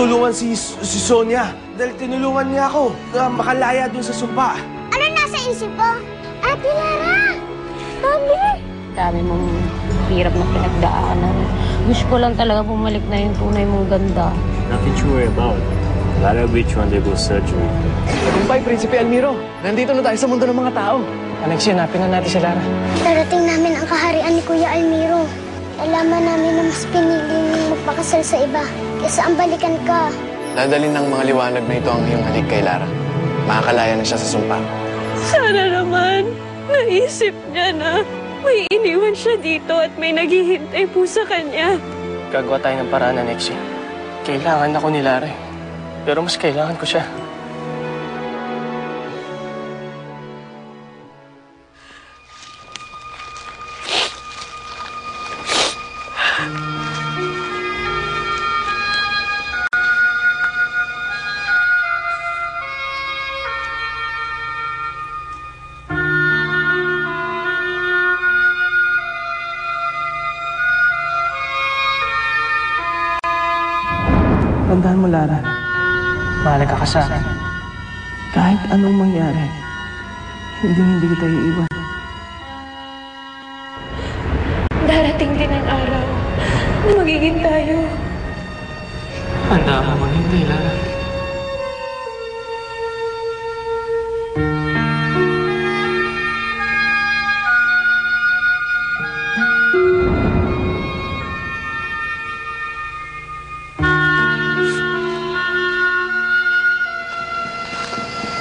tinulungan si Sonia. Dahil tinulungan niya ako na makalaya dun sa sumpa. Ano nasa isip mo? Ate Lara! Mami! Dami mong hirap na pinagdaanan. Wish ko lang talaga bumalik na yung tunay mong ganda. Nothing to worry about. Lara will undergo surgery. Kumpay, Prinsipe Almiro. Nandito na tayo sa mundo ng mga tao. Alexia, hanapin na natin si Lara. Darating namin ang kaharian ni Kuya Almiro. Alaman namin na mas pinili niyong magpakasal sa iba kaysa ang balikan ka. Dadalhin ng mga liwanag na ito ang iyong halik kay Lara. Makakalaya na siya sa sumpa. Sana naman, naisip niya na may iniwan siya dito at may naghihintay po sa kanya. Gagawa tayo ng paraan, Alexia. Kailangan ako ni Lara. Pero mas kailangan ko siya. Tandaan mo, Lara. Mahalaga ka sa akin. Kahit anong mangyari, hindi kita iiwan. Darating din ang araw na magiging tayo. Handa mo maghintay, Lara.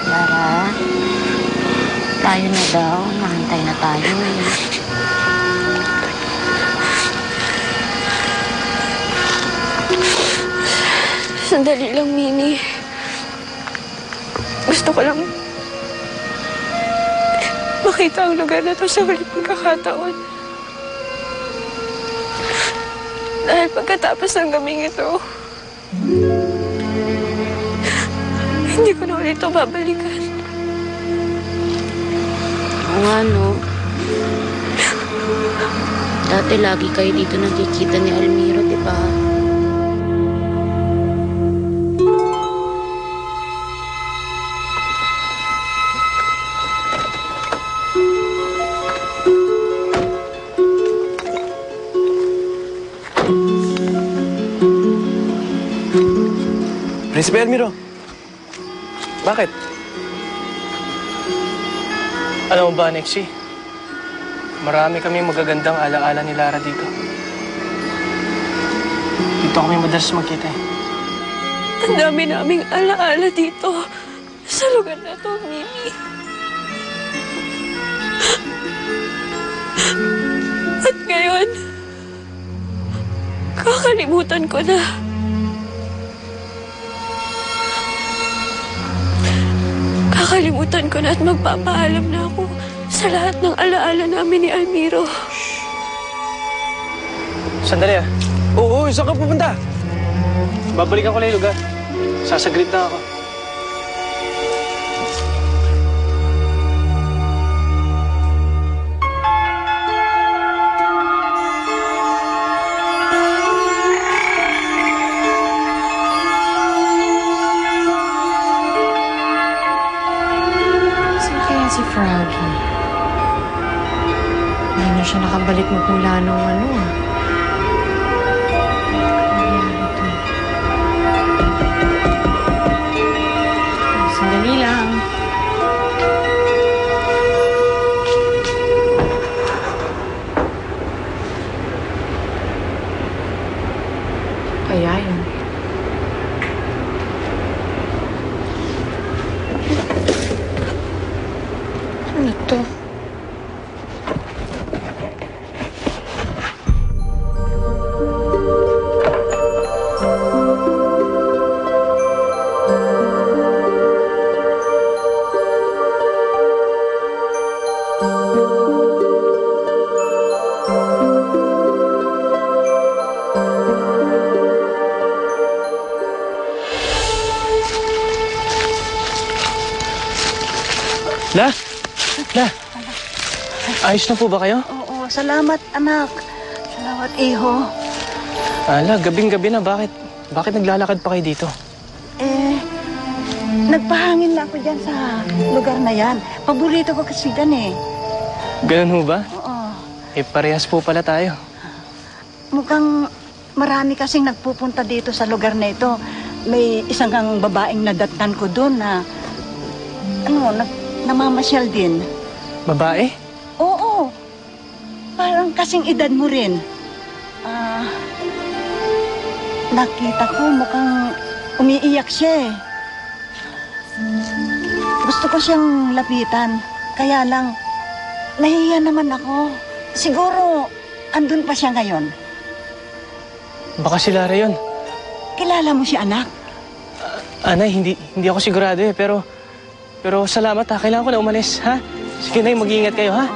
Lara, tayo na daw. Nahantay na tayo eh. Sandali lang, Mini. Gusto ko lang makita ang lugar na to sa huling pagkakataon. Dahil pagkatapos ng gabing ito, hindi ko na ulit ito babalikan. Oo nga, no? Dati lagi kayo dito nakikita ni Almiro, di ba? Prinsipe Almiro. Bakit? Alam mo ba, Nexie? Marami kami magagandang alaala ni Lara dito. Dito kami madalas magkita eh. Ang dami naming alaala dito sa lugar na to, Mimi. At ngayon, kakalimutan ko na. Kakalimutan ko na at magpapaalam na ako sa lahat ng alaala namin ni Almiro. Sandali ah. Oo, saan ka pupunta? Babalikan ko lang yung lugar. Sasaglit na ako. Si Froggy. Hindi na siya nakabalik magmula nung ano ah. Sandali lang. Kaya yun. Ano to? La? La? Ayos na po ba kayo? Oo, salamat anak. Salamat iho. Ala, gabing-gabi na. Bakit? Bakit naglalakad pa kayo dito? Nagpahangin na ako dyan sa lugar na yan. Paborito ko kasi dyan eh. Ganun ho ba? Oo. Parehas po pala tayo. Mukhang marami kasing nagpupunta dito sa lugar na ito. May isang kang babaeng nadatnan ko doon na namamasyal din. Babae? Oo. Parang kasing edad mo rin. Nakita ko mukhang umiiyak siya eh. Gusto ko siyang lapitan. Kaya lang, nahihiya naman ako. Siguro, andun pa siya ngayon. Baka si Lara yun. Kilala mo si anak? Anay, hindi ako sigurado eh, pero salamat ha. Kailangan ko na umalis, ha? Sige, Nay, mag-iingat kayo, ha?